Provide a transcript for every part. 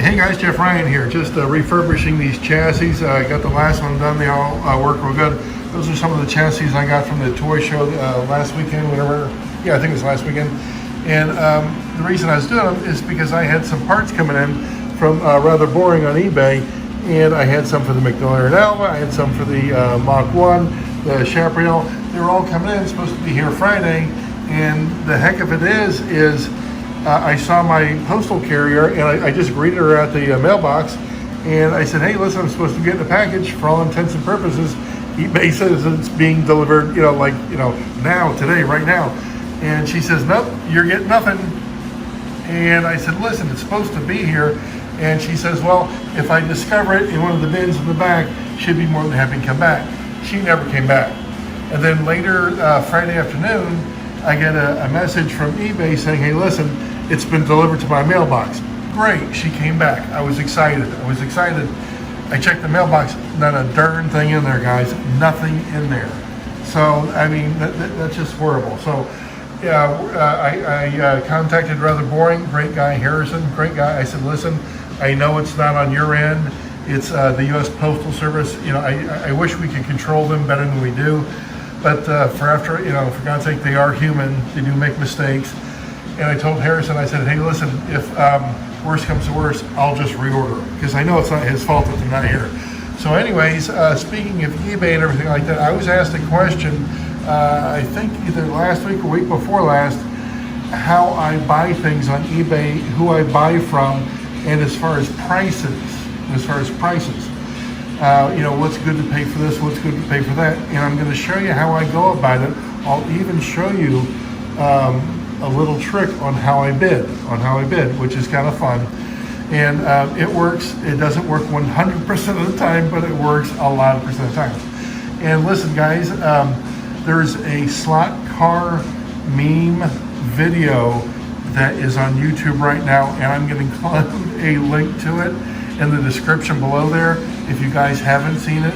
Hey guys, Jeff Ryan here, just refurbishing these chassis. I got the last one done, they all work real good. Those are some of the chassis I got from the toy show last weekend, whatever. Yeah, I think it was last weekend. And the reason I was doing them is because I had some parts coming in from Rather Boring on eBay, and I had some for the McNally and Alva, I had some for the Mach 1, the Chaparral. They were all coming in, supposed to be here Friday, and the heck of it is I saw my postal carrier, and I just greeted her at the mailbox, and I said, hey, listen, I'm supposed to be getting a package. For all intents and purposes, eBay says it's being delivered, now, today, right now. And she says, nope, you're getting nothing. And I said, listen, it's supposed to be here. And she says, well, if I discover it in one of the bins in the back, she'd be more than happy to come back. She never came back. And then later, Friday afternoon, I get a message from eBay saying, hey, listen, it's been delivered to my mailbox. Great, she came back. I was excited. I checked the mailbox, not a darn thing in there, guys. Nothing in there. So, I mean, that's just horrible. So, yeah, I contacted Rather Boring, great guy, Harrison, great guy. I said, listen, I know it's not on your end. It's the U.S. Postal Service. I wish we could control them better than we do. But for God's sake, they are human. They do make mistakes. And I told Harrison, I said, hey, listen, if worst comes to worst, I'll just reorder it, because I know it's not his fault that they're not here. So anyways, speaking of eBay and everything like that, I was asked a question, I think either last week or week before last, how I buy things on eBay, who I buy from, and as far as prices. What's good to pay for this, what's good to pay for that. And I'm going to show you how I go about it. I'll even show you a little trick on how I bid, which is kind of fun. And it works. It doesn't work 100% of the time, but it works a lot of percent of the times. And listen, guys, there's a slot car meme video that is on YouTube right now, and I'm going to include a link to it in the description below there. If you guys haven't seen it,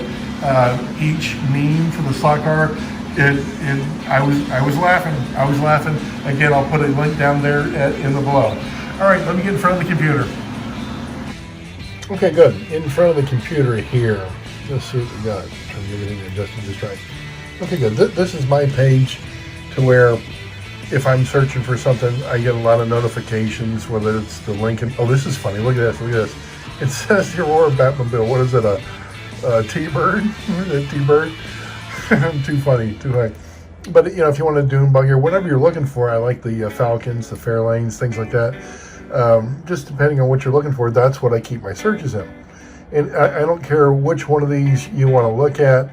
each meme for the slot car, I was laughing. Again, I'll put a link down there in the below. All right, let me get in front of the computer. Okay, good. In front of the computer here. Let's see what we got. Trying to get everything adjusted just right. Okay, good. This is my page to where if I'm searching for something, I get a lot of notifications, whether it's the link. Oh, this is funny. Look at this. It says the Aurora Batmobile. What is it? A T-Bird? A T-Bird? Too funny. But if you want a dune buggy or whatever you're looking for, I like the Falcons, the Fairlanes, things like that. Just depending on what you're looking for, that's what I keep my searches in. And I don't care which one of these you want to look at.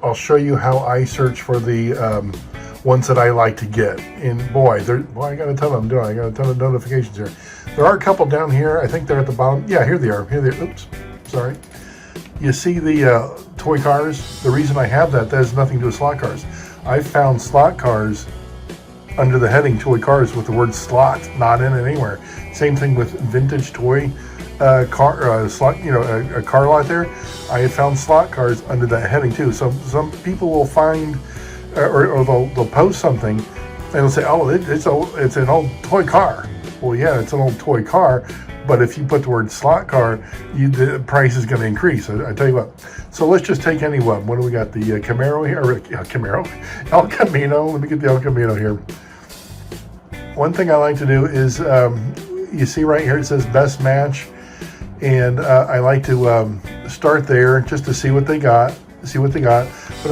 I'll show you how I search for the ones that I like to get. And boy, I got a ton of them doing. I got a ton of notifications here. There are a couple down here. I think they're at the bottom. Yeah, here they are. Oops, sorry. You see the toy cars? The reason I have that has nothing to do with slot cars. I found slot cars under the heading toy cars with the word slot not in it anywhere. Same thing with vintage toy slot, a car lot there. I had found slot cars under that heading too. So some people will find, or they'll post something, and they'll say, oh, it's an old toy car. Well, yeah, it's an old toy car, but if you put the word slot car, the price is going to increase. I tell you what. So let's just take any one. What do we got? The Camaro here, El Camino. Let me get the El Camino here. One thing I like to do is, you see right here, it says best match. And I like to start there just to see what they got. But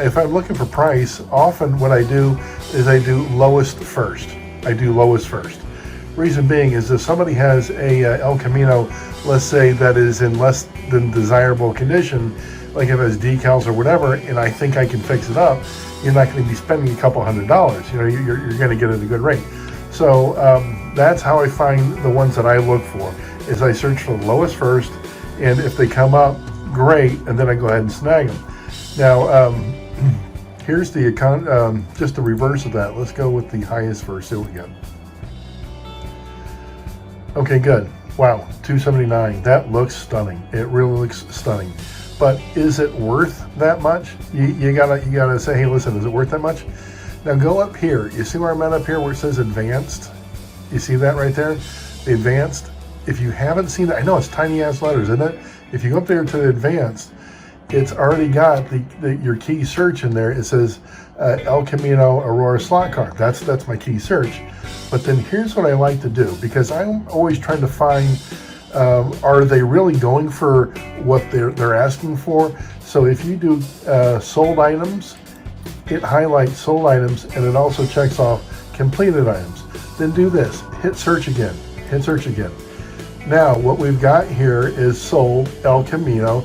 if I'm looking for price, often what I do is I do lowest first. Reason being is if somebody has a El Camino, let's say that is in less than desirable condition, like if it has decals or whatever, and I think I can fix it up, you're not going to be spending a couple $100. You're going to get it at a good rate. So that's how I find the ones that I look for, is I search for the lowest first, and if they come up, great, and then I go ahead and snag them. Now, here's the just the reverse of that. Let's go with the highest first, see what we got. Okay, good. Wow, $279. That looks stunning. It really looks stunning. But is it worth that much? You gotta say, hey, listen, is it worth that much? Now go up here. You see where I'm at up here where it says advanced? You see that right there? The advanced. if you haven't seen it, I know it's tiny ass letters, isn't it? If you go up there to the advanced, it's already got your key search in there. It says El Camino Aurora slot car. That's my key search. But then here's what I like to do, because I'm always trying to find, are they really going for what they're asking for? So if you do sold items, it highlights sold items, and it also checks off completed items. Then do this, hit search again, hit search again. Now what we've got here is sold El Camino,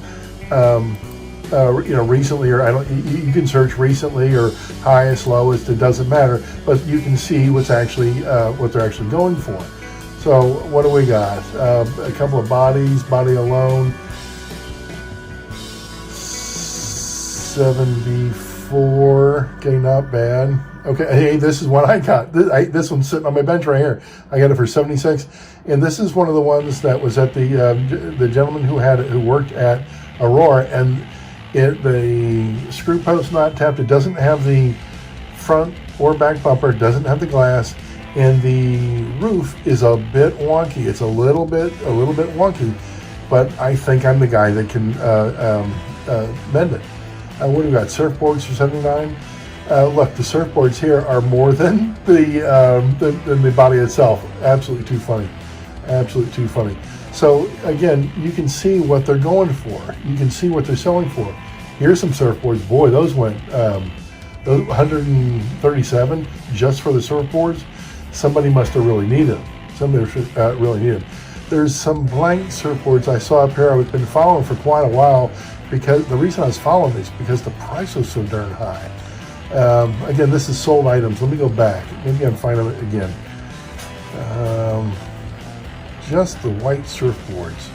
recently, or you can search recently or highest, lowest, it doesn't matter, but you can see what's actually what they're actually going for. So what do we got? A couple of bodies, body alone, 74. Okay, not bad. Okay, hey, this is what I got. This one's sitting on my bench right here. I got it for 76, and this is one of the ones that was at the gentleman who worked at Aurora, and the screw post not tapped. It doesn't have the front or back bumper. It doesn't have the glass, and the roof is a bit wonky. It's a little bit wonky, but I think I'm the guy that can mend it. What do we got? Surfboards for 79. Look, the surfboards here are more than the body itself. Absolutely too funny. Absolutely too funny. So again, you can see what they're going for. You can see what they're selling for. Here's some surfboards. Boy, those went those 137 just for the surfboards. Somebody must have really needed them. Somebody really needed them. There's some blank surfboards I saw up here. I've been following for quite a while, because the reason I was following is because the price was so darn high. Again, this is sold items. Let me go back. Maybe I can find them again. Just the white surfboards.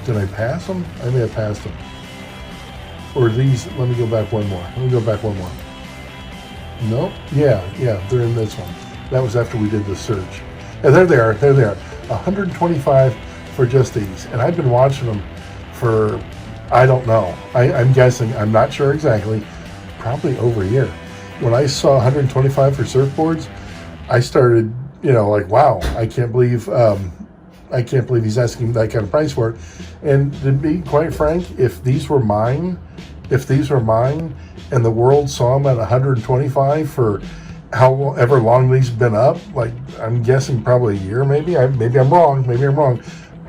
Did I pass them? I may have passed them. Or these, let me go back one more. Nope. Yeah, they're in this one. That was after we did the search. Yeah, there they are. 125 for just these. And I've been watching them for, I don't know. I'm guessing, I'm not sure exactly, probably over a year. When I saw 125 for surfboards, I started, like, wow, I can't believe he's asking that kind of price for it. And to be quite frank, if these were mine, and the world saw them at 125 for however long these have been up, like, I'm guessing probably a year, maybe I'm wrong.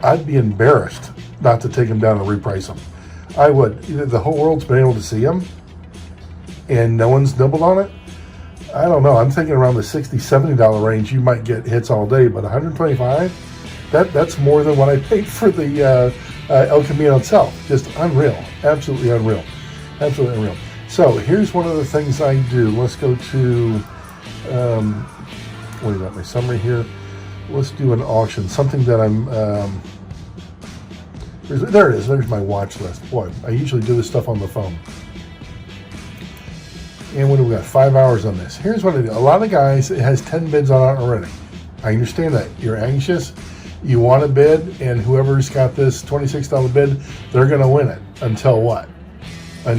I'd be embarrassed not to take them down and reprice them. I would. The whole world's been able to see them, and no one's nibbled on it. I don't know. I'm thinking around the $60, $70 range, you might get hits all day, but 125, that's more than what I paid for the El Camino itself. Just unreal. Absolutely unreal. So here's one of the things I do. Let's go to, what do you got, my summary here? Let's do an auction, something that I'm, there it is, there's my watch list. Boy, I usually do this stuff on the phone. And what do we got? 5 hours on this. Here's what I do. A lot of guys, it has 10 bids on it already. I understand that. You're anxious, you want to bid, and whoever's got this $26 bid, they're going to win it. Until what? I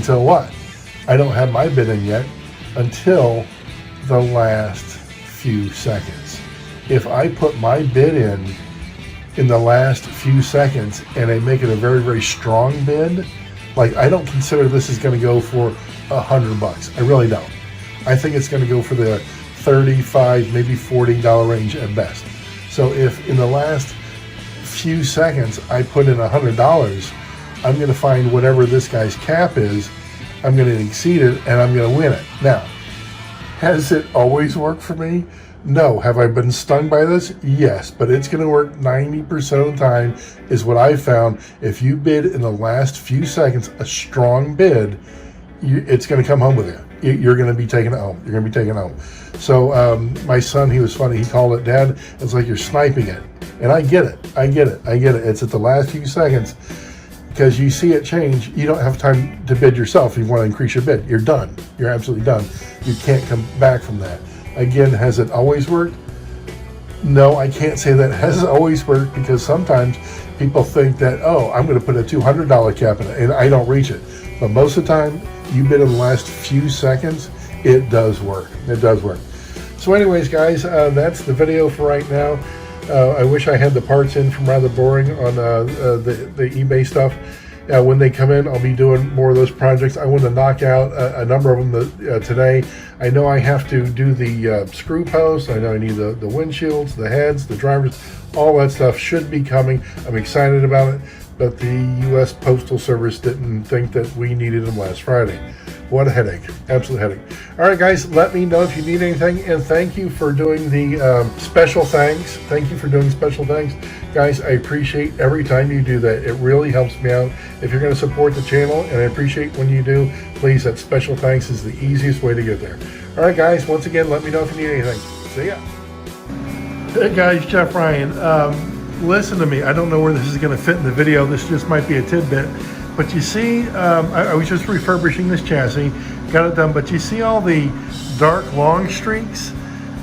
don't have my bid in yet until the last few seconds. If I put my bid in the last few seconds and I make it a very, very strong bid, like, I don't consider this is going to go for $100. I really don't. I think it's going to go for the $35, maybe $40 range at best. So if in the last few seconds I put in $100, I'm going to find whatever this guy's cap is, I'm going to exceed it, and I'm going to win it. Now, has it always worked for me? No. Have I been stung by this? Yes, but it's going to work 90% of the time, is what I found. If you bid in the last few seconds a strong bid, it's going to come home with you. You're going to be taking it home. So my son, he was funny. He called it, Dad, it's like you're sniping it. And I get it. It's at the last few seconds, because you see it change. You don't have time to bid yourself. If you want to increase your bid, you're done. You're absolutely done. You can't come back from that. Again, has it always worked? No, I can't say that it has always worked, because sometimes people think that, oh, I'm going to put a $200 cap in it, and I don't reach it. But most of the time, you bid in the last few seconds, it does work. So anyways, guys, that's the video for right now. I wish I had the parts in from rather boring on the eBay stuff. When they come in, I'll be doing more of those projects. I want to knock out a number of them today. I know I have to do the screw posts. I know I need the windshields, the heads, the drivers. All that stuff should be coming. I'm excited about it, but the U.S. Postal Service didn't think that we needed them last Friday. What a headache, absolute headache. All right, guys, let me know if you need anything, and thank you for doing the special thanks. Thank you for doing special thanks. Guys, I appreciate every time you do that. It really helps me out. If you're going to support the channel, and I appreciate when you do, please, that special thanks is the easiest way to get there. All right, guys, once again, let me know if you need anything. See ya. Hey, guys, Jeff Ryan. Listen to me. I don't know where this is going to fit in the video. This just might be a tidbit. But you see, I was just refurbishing this chassis, got it done, but you see all the dark long streaks?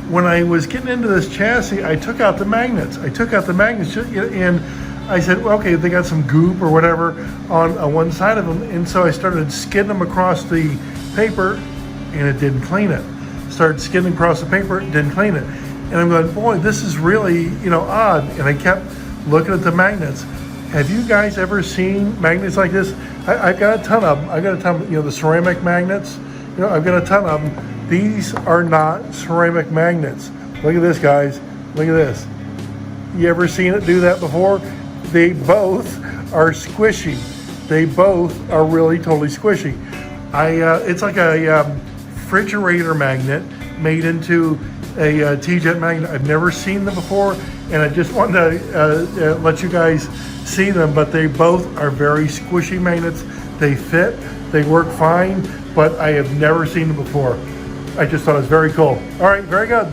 When I was getting into this chassis, I took out the magnets. And I said, well, okay, they got some goop or whatever on one side of them. And so I started skidding them across the paper, and it didn't clean it. Started skidding across the paper, it didn't clean it. And I'm going, boy, this is really, odd. And I kept looking at the magnets. Have you guys ever seen magnets like this? I've got a ton of them. The ceramic magnets. I've got a ton of them. These are not ceramic magnets. Look at this, guys. Look at this. You ever seen it do that before? They both are squishy. They both are really totally squishy. It's like a refrigerator magnet made into a T-jet magnet. I've never seen them before, and I just wanted to let you guys see them, but they both are very squishy magnets. They fit, they work fine, but I have never seen them before. I just thought it was very cool. All right, very good.